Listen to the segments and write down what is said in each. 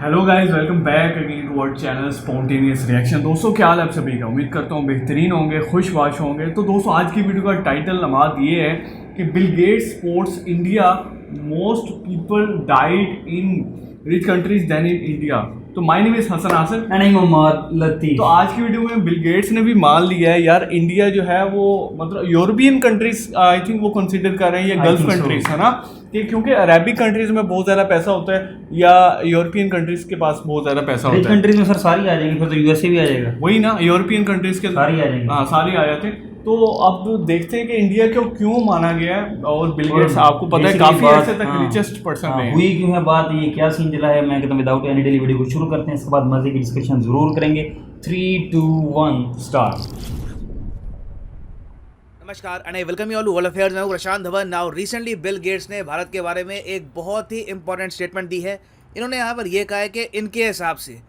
Hello guys, welcome back again to our channel spontaneous reaction. दोस्तों, क्या हाल है आप सभी का? उम्मीद करता हूँ बेहतरीन होंगे, खुशबाश होंगे। तो दोस्तों, आज की वीडियो का टाइटल नमाद ये है कि Bill Gates sports India most people died in rich countries than in India. तो my name is Hasan Asif and Mohammad Latif. तो आज की वीडियो में बिल गेट्स ने भी मान लिया है यार, इंडिया जो है वो मतलब यूरोपियन कंट्रीज आई थिंक वो कंसीडर कर रहे हैं, या गल्फ कंट्रीज है ना, कि क्योंकि अरेबिक कंट्रीज में बहुत ज़्यादा पैसा होता है या यूरोपियन कंट्रीज के पास बहुत ज़्यादा पैसा रिच होता है। कंट्रीज में सर सारी आ जाएंगी, फिर तो यूएसए भी आ जाएगा। वही ना, यूरोपियन कंट्रीज के सारी आ जाएंगी। हाँ, सारी आ जाते हैं। तो अब देखते हैं कि इंडिया को क्यों माना गया है। और बिल गेट्स आपको पता है काफी अर्से तक रिचेस्ट पर्सन रहे हैं। हुई क्यों है बात, ये क्या सीन चला है, मैं कहता हूं विदाउट एनी डिले वीडियो को शुरू करते हैं। इसके बाद मजे की डिस्कशन जरूर करेंगे। 3, 2, 1 स्टार्ट। नमस्कार and I welcome you all to world affairs. मैं हूं Prashant Dhawan. Now recently Bill Gates ने भारत के बारे में एक बहुत ही इंपॉर्टेंट स्टेटमेंट दी है। इन्होंने यहाँ पर यह कहा है कि इनके हिसाब से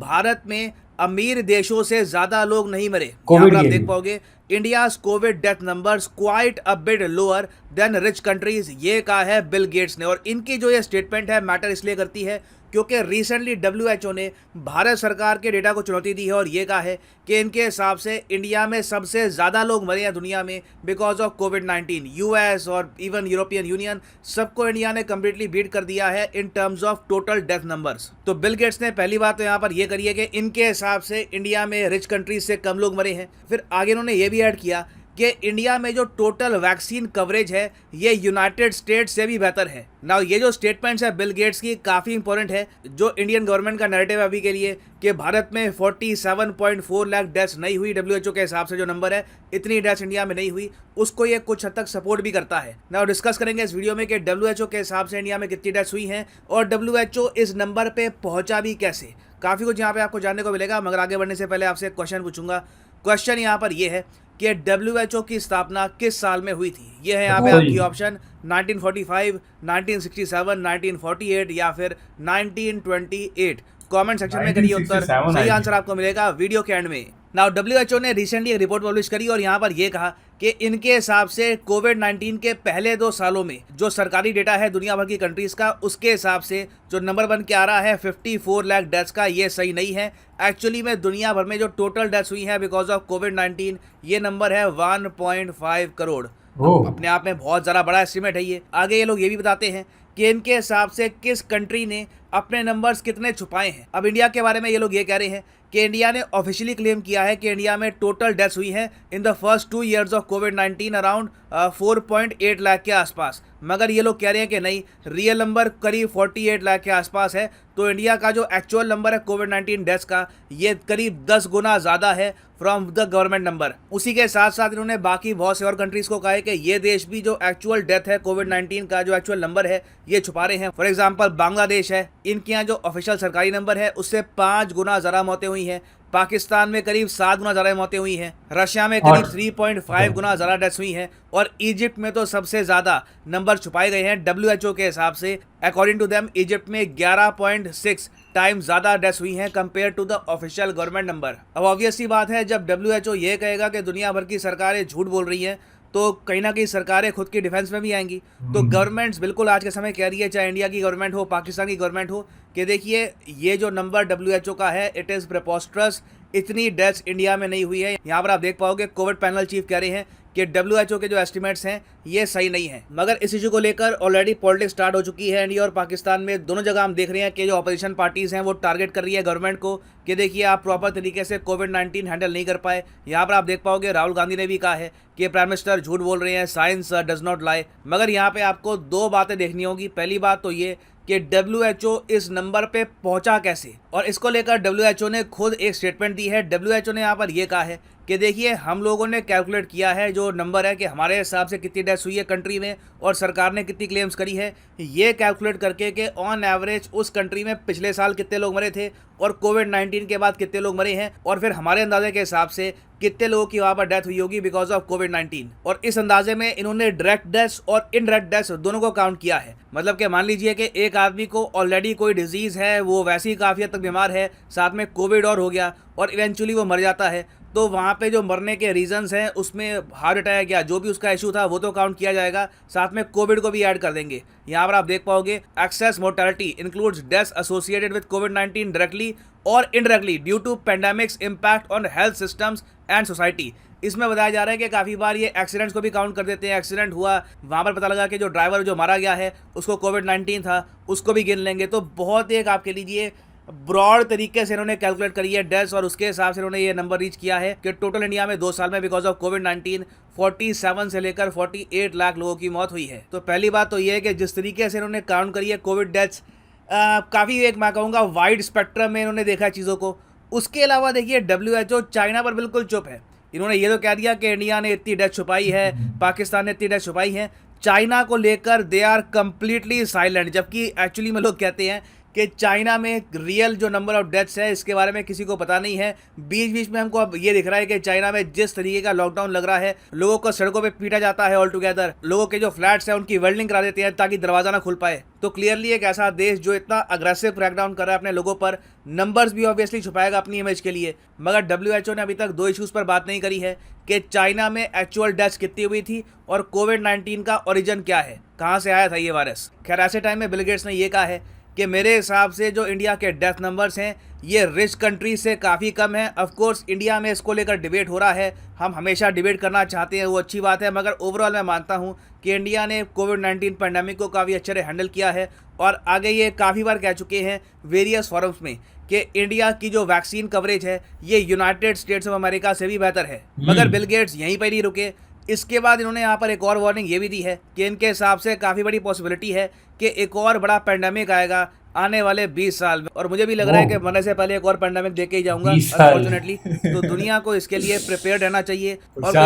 भारत में अमीर देशों से ज्यादा लोग नहीं मरे। यहाँ पर आप देख पाओगे India's Covid death numbers quite a bit lower than rich countries, ये कहा है बिल गेट्स ने। और इनकी जो ये स्टेटमेंट है मैटर इसलिए करती है क्योंकि रिसेंटली WHO ने भारत सरकार के डेटा को चुनौती दी है और ये कहा है कि इनके हिसाब से इंडिया में सबसे ज़्यादा लोग मरे हैं दुनिया में बिकॉज ऑफ कोविड-19। US और इवन यूरोपियन यूनियन सबको इंडिया ने कम्प्लीटली बीट कर दिया है in terms of total death numbers. तो बिल गेट्स ने पहली बात तो यहाँ पर यह करी है कि इनके हिसाब से इंडिया में रिच कंट्रीज से कम लोग मरे हैं। फिर आगे उन्होंने ये भी ऐड किया कि इंडिया में जो टोटल वैक्सीन कवरेज है ये यूनाइटेड स्टेट्स से भी बेहतर है। नाउ ये जो स्टेटमेंट्स है बिल गेट्स की काफ़ी इंपॉर्टेंट है। जो इंडियन गवर्नमेंट का नैरेटिव है अभी के लिए कि भारत में 47.4 लाख डेथ्स नहीं हुई, WHO के हिसाब से जो नंबर है इतनी डेथ्स इंडिया में नहीं हुई, उसको ये कुछ हद तक सपोर्ट भी करता है। नाउ डिस्कस करेंगे इस वीडियो में कि WHO के हिसाब से इंडिया में कितनी डेथ्स हुई हैं और WHO इस नंबर पर पहुँचा भी कैसे। काफ़ी कुछ यहाँ पे आपको जानने को मिलेगा। मगर आगे बढ़ने से पहले आपसे एक क्वेश्चन पूछूंगा। क्वेश्चन यहाँ पर यह है कि WHO की स्थापना किस साल में हुई थी। ये है यहाँ पे आपकी ऑप्शन 1945, 1967, 1948 या फिर 1928। कमेंट सेक्शन में करिए उत्तर, सही आंसर आपको मिलेगा वीडियो के एंड में। नाउ WHO ने रिसेंटली एक रिपोर्ट पब्लिश करी और यहाँ पर यह कहा कि इनके हिसाब से कोविड-19 के पहले 2 सालों में जो सरकारी डेटा है दुनिया भर की कंट्रीज का, उसके हिसाब से जो नंबर बन के आ रहा है 54 लाख डेथ्स का, ये सही नहीं है। एक्चुअली में दुनिया भर में जो टोटल डेथ्स हुई हैं बिकॉज ऑफ कोविड-19 ये नंबर है 1.5 करोड़। अपने आप में बहुत ज़्यादा बड़ा एस्टिमेट है ये। आगे ये लोग ये भी बताते हैं कि इनके हिसाब से किस कंट्री ने अपने नंबर्स कितने छुपाए हैं। अब इंडिया के बारे में ये लोग ये कह रहे हैं कि इंडिया ने ऑफिशियली क्लेम किया है कि इंडिया में टोटल डेथ्स हुई हैं in the first 2 years of covid around 4.8 lakh के आसपास। मगर ये लोग कह रहे हैं कि नहीं, रियल नंबर करीब 48 लाख के आसपास है। तो इंडिया का जो एक्चुअल नंबर है कोविड-19 डेथ्स का ये करीब 10 गुना ज़्यादा है फ्रॉम द गवर्नमेंट नंबर। उसी के साथ साथ इन्होंने बाकी बहुत से और कंट्रीज़ को कहा है कि ये देश भी जो एक्चुअल डेथ है कोविड-19 का जो एक्चुअल नंबर है ये छुपा रहे हैं। फॉर एग्जांपल बांग्लादेश है, इनके यहाँ जो ऑफिशियल सरकारी नंबर है उससे 5 गुना ज़्यादा मौतें हुई हैं। पाकिस्तान में करीब 7 गुना ज़्यादा मौतें हुई हैं। रशिया में करीब 3.5 गुना ज़्यादा डेथ्स हुई हैं। और इजिप्ट में तो सबसे ज़्यादा नंबर छुपाए गए हैं WHO के हिसाब से। अकॉर्डिंग टू देम इजिप्ट में 11.6 टाइम ज़्यादा डेथ्स हुई हैं compare to the official government number. अब ऑब्वियस सी बात है, जब WHO ये कहेगा कि दुनिया भर की सरकारें झूठ बोल रही हैं तो कहीं ना कहीं सरकारें खुद की डिफेंस में भी आएंगी। तो गवर्नमेंट्स बिल्कुल आज के समय कह रही है, चाहे इंडिया की गवर्नमेंट हो, पाकिस्तान की गवर्नमेंट हो, कि देखिए ये जो नंबर WHO का है इट इज़ प्रेपोस्ट्रस, इतनी डेथ्स इंडिया में नहीं हुई है। यहाँ पर आप देख पाओगे कोविड पैनल चीफ कह रहे हैं कि WHO के जो एस्टिमेट्स हैं ये सही नहीं है। मगर इस इशू को लेकर ऑलरेडी पॉलिटिक्स स्टार्ट हो चुकी है। इंडिया और पाकिस्तान में दोनों जगह हम देख रहे हैं कि जो अपोजिशन पार्टीज़ हैं वो टारगेट कर रही है गवर्नमेंट को कि देखिए आप प्रॉपर तरीके से कोविड-19 हैंडल नहीं कर पाए। यहाँ पर आप देख पाओगे राहुल गांधी ने भी कहा है कि प्राइम मिनिस्टर झूठ बोल रहे हैं, साइंस डज नॉट लाई। मगर यहाँ पर आपको 2 बातें देखनी होगी। पहली बात तो ये कि WHO इस नंबर पे पहुंचा कैसे, और इसको लेकर WHO ने खुद एक स्टेटमेंट दी है। WHO ने यहाँ पर यह कहा है कि देखिए हम लोगों ने कैलकुलेट किया है जो नंबर है कि हमारे हिसाब से कितनी डेथ्स हुई है कंट्री में और सरकार ने कितनी क्लेम्स करी है, ये कैलकुलेट करके कि ऑन एवरेज उस कंट्री में पिछले साल कितने लोग मरे थे और कोविड-19 के बाद कितने लोग मरे हैं, और फिर हमारे अंदाजे के हिसाब से कितने लोगों की वहाँ पर डेथ हुई होगी बिकॉज ऑफ कोविड-19। और इस अंदाजे में इन्होंने डायरेक्ट डेथ्स और इनडायरेक्ट डेथ्स दोनों को काउंट किया है। मतलब कि मान लीजिए कि एक आदमी को ऑलरेडी कोई डिजीज़ है, वो वैसे ही काफ़ी हद तक बीमार है, साथ में कोविड और हो गया और इवेंचुअली वो मर जाता है, तो वहाँ पे जो मरने के रीजंस हैं उसमें हार्ट अटैक या जो भी उसका इशू था वो तो काउंट किया जाएगा, साथ में कोविड को भी ऐड कर देंगे। यहाँ पर आप देख पाओगे excess mortality includes deaths associated with कोविड-19 डायरेक्टली और indirectly due to pandemic's impact on health systems and society. इसमें बताया जा रहा है कि काफ़ी बार ये एक्सीडेंट्स को भी काउंट कर देते हैं। एक्सीडेंट हुआ, वहाँ पर पता लगा कि जो ड्राइवर जो मारा गया है उसको कोविड-19 था, उसको भी गिन लेंगे। तो बहुत एक आप कह लीजिए ब्रॉड तरीके से इन्होंने कैलकुलेट करी है डेथ्स, और उसके हिसाब से इन्होंने ये नंबर रीच किया है कि टोटल इंडिया में 2 साल में बिकॉज ऑफ कोविड-19 47 से लेकर 48 लाख लोगों की मौत हुई है। तो पहली बात तो ये है कि जिस तरीके से इन्होंने काउंट करी है कोविड डेथ्स, काफ़ी एक मैं कहूँगा वाइड स्पेक्ट्रम में इन्होंने देखा है चीज़ों को। उसके अलावा देखिए WHO चाइना पर बिल्कुल चुप है। इन्होंने ये तो कह दिया कि इंडिया ने इतनी डेथ छुपाई है, पाकिस्तान ने इतनी डेथ छुपाई है, चाइना को लेकर दे आर कम्प्लीटली साइलेंट। जबकि एक्चुअली में लोग कहते हैं कि चाइना में रियल जो नंबर ऑफ डेथ्स है इसके बारे में किसी को पता नहीं है। बीच बीच में हमको अब ये दिख रहा है कि चाइना में जिस तरीके का लॉकडाउन लग रहा है, लोगों को सड़कों पे पीटा जाता है ऑल टुगेदर, लोगों के जो फ्लैट्स हैं उनकी वेल्डिंग करा देते हैं ताकि दरवाजा ना खुल पाए। तो क्लियरली एक ऐसा देश जो इतना अग्रेसिव क्रैकडाउन कर रहा है अपने लोगों पर, नंबर्स भी ऑब्वियसली छुपाएगा अपनी इमेज के लिए। मगर WHO ने अभी तक 2 इश्यूज़ पर बात नहीं करी है कि चाइना में एक्चुअल डेथ्स कितनी हुई थी और कोविड-19 का ओरिजिन क्या है, कहाँ से आया था ये वायरस। खैर ऐसे टाइम में बिल गेट्स ने ये कहा है कि मेरे हिसाब से जो इंडिया के डेथ नंबर्स हैं ये रिच कंट्री से काफ़ी कम है। ऑफ कोर्स इंडिया में इसको लेकर डिबेट हो रहा है, हम हमेशा डिबेट करना चाहते हैं, वो अच्छी बात है। मगर ओवरऑल मैं मानता हूँ कि इंडिया ने कोविड-19 पैंडेमिक को काफ़ी अच्छे से हैंडल किया है, और आगे ये काफ़ी बार कह चुके हैं वेरियस फॉरम्स में कि इंडिया की जो वैक्सीन कवरेज है ये यूनाइटेड स्टेट्स ऑफ अमेरिका से भी बेहतर है। मगर बिल गेट्स यहीं पर नहीं रुके। इसके बाद इन्होंने यहाँ पर एक और वार्निंग ये भी दी है कि इनके हिसाब से काफ़ी बड़ी पॉसिबिलिटी है कि एक और बड़ा पेंडेमिक आएगा आने वाले 20 साल में। और मुझे भी लग रहा है कि मरने से पहले एक और पेंडेमिक देख के ही जाऊंगा अनफॉर्चुनेटली। तो दुनिया को इसके लिए प्रिपेयर रहना चाहिए। और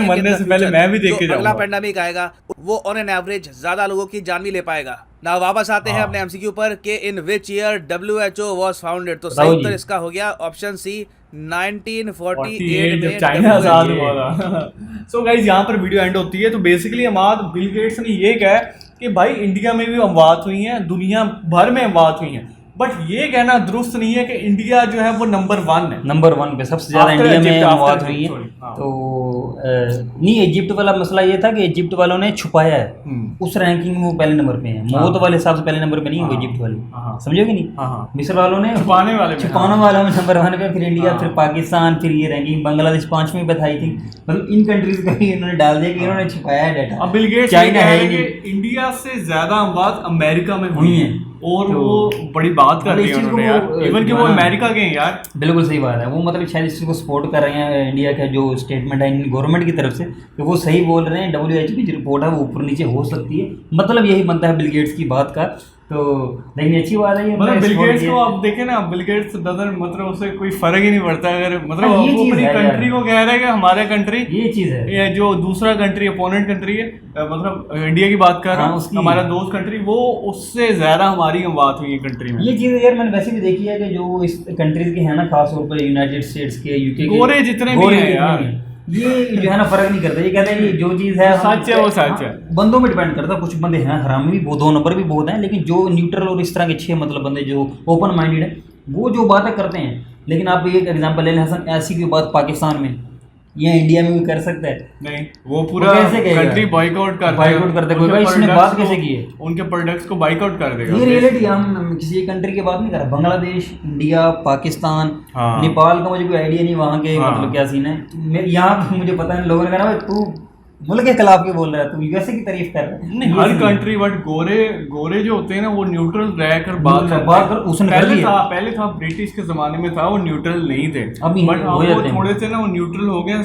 मरने से पहले मैं भी देख के जाऊंगा। अगला पेंडेमिक आएगा वो ऑन एन एवरेज ज़्यादा लोगों की जान भी ले पाएगा ना। वापस आते हैं अपने MCQ पर कि in which year WHO was founded. तो सही उत्तर इसका हो गया ऑप्शन सी 1948 में चाइना आजाद हुआ था। सो गाइस यहाँ पर वीडियो एंड होती है। तो बेसिकली हमारा बिल गेट्स ने ये कहा कि भाई इंडिया में भी अमवात हुई हैं, दुनिया भर में अमवात हुई हैं, बट ये कहना दुरुस्त नहीं है कि इंडिया जो है वो नंबर 1 है। नंबर 1 पे सबसे ज्यादा इंडिया में अमवात हुई है। तो नहीं, इजिप्ट वाला मसला ये था कि इजिप्ट वालों ने छुपाया है, उस रैंकिंग में वो पहले नंबर पे है। मौत वाले हिसाब से पहले नंबर पे नहीं है इजिप्ट वाले, समझो कि नहीं। मिस्र वालों ने छुपाने वालों में नंबर 1 पे, फिर इंडिया, फिर पाकिस्तान, फिर ये रैंकिंग बांग्लादेश 5वें पे था आई थिंक। मतलब इन कंट्रीज का ही इन्होंने डाल दिया कि इन्होंने छुपाया है डाटा। अब बिल गेट्स चाइना है ही इंडिया से ज्यादा अमवात अमेरिका में हुई है, और तो वो बड़ी बात कर रही है उन्होंने यार, इवन कि वो अमेरिका के हैं यार। बिल्कुल सही बात है। वो मतलब शायद इस चीज़ को सपोर्ट कर रहे हैं, इंडिया का जो स्टेटमेंट है गवर्नमेंट की तरफ से, कि वो सही बोल रहे हैं। WHO की जो रिपोर्ट है वो ऊपर नीचे हो सकती है, मतलब यही बनता है बिल गेट्स की बात का। तो लेकिन अच्छी बात है ये, मतलब बिल गेट्स को आप देखें ना, बिल गेट्स डजंट, मतलब उससे कोई फर्क ही नहीं पड़ता। अगर मतलब वो अपनी कंट्री को कह रहे हैं कि हमारे कंट्री, ये चीज़ है, ये जो दूसरा कंट्री अपोनेंट कंट्री है, मतलब इंडिया की बात कर रहा हूँ, हमारा दोस्त कंट्री, वो उससे ज्यादा हमारी बात हुई है कंट्री में। ये चीज़ यार मैंने वैसे भी देखी है कि जो इस कंट्रीज के हैं ना, खासतौर पर यूनाइटेड स्टेट्स के, यूके के, गोरे जितने भी हैं यार, ये जो है ना फर्क नहीं करता। ये कहते हैं कि जो चीज़ है सच है वो सच है। बंदों में डिपेंड करता है, कुछ बंदे हैं हरामी भी, 2 नंबर भी बहुत हैं, लेकिन जो न्यूट्रल और इस तरह के अच्छे मतलब बंदे जो ओपन माइंडेड है वो जो बातें करते हैं। लेकिन आप एक एग्जांपल ले लें हसन, ऐसी कोई बात पाकिस्तान में या इंडिया में भी कर सकता है? नहीं, वो पूरा कंट्री बॉयकॉट करता है। इसने बात कैसे की है? उनके प्रोडक्ट्स को बॉयकॉट कर देगा। ये रियलिटी, हम किसी कंट्री की बात नहीं कर रहे। बांग्लादेश, इंडिया, पाकिस्तान, नेपाल का मुझे कोई आइडिया नहीं वहाँ के मतलब क्या सीन है। यहाँ मुझे पता है, लोगों ने कहा तू मुल्क के खिलाफ क्यों बोल रहा है, तू यूएसए की तारीफ कर रहा है। नहीं, हर कंट्री, बट गोरे जो होते हैं ना वो न्यूट्रल रहकर बात कर। उसने पहले था ब्रिटिश के जमाने में था, वो न्यूट्रल नहीं थे, बट वो थोड़े से ना वो न्यूट्रल हो गए।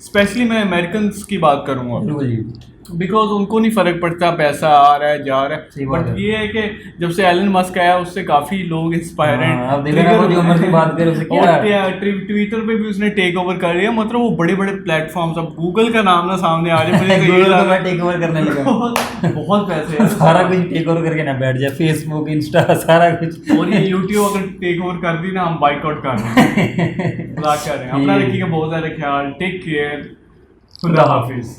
स्पेशली मैं अमेरिकन की बात करूँगा, बिकॉज उनको नहीं फर्क पड़ता पैसा आ रहा है जा रहा है। बट ये है कि जब से एलन मस्क आया उससे काफी लोग इंस्पायर हैं। ट्विटर पे भी उसने टेक ओवर कर लिया, मतलब वो बड़े बड़े प्लेटफॉर्म्स, अब गूगल का नाम ना सामने आ जाए टेक ओवर करने लगा। बहुत पैसे है, सारा कुछ टेक ओवर करके ना बैठ जाए, फेसबुक, इंस्टा, सारा कुछ। और ये यूट्यूब अगर टेक ओवर कर दी ना, हम बाइकआउट कर रहे हैं। अपना रखिएगा बहुत सारे ख्याल, टेक केयर, खुदा हाफिज।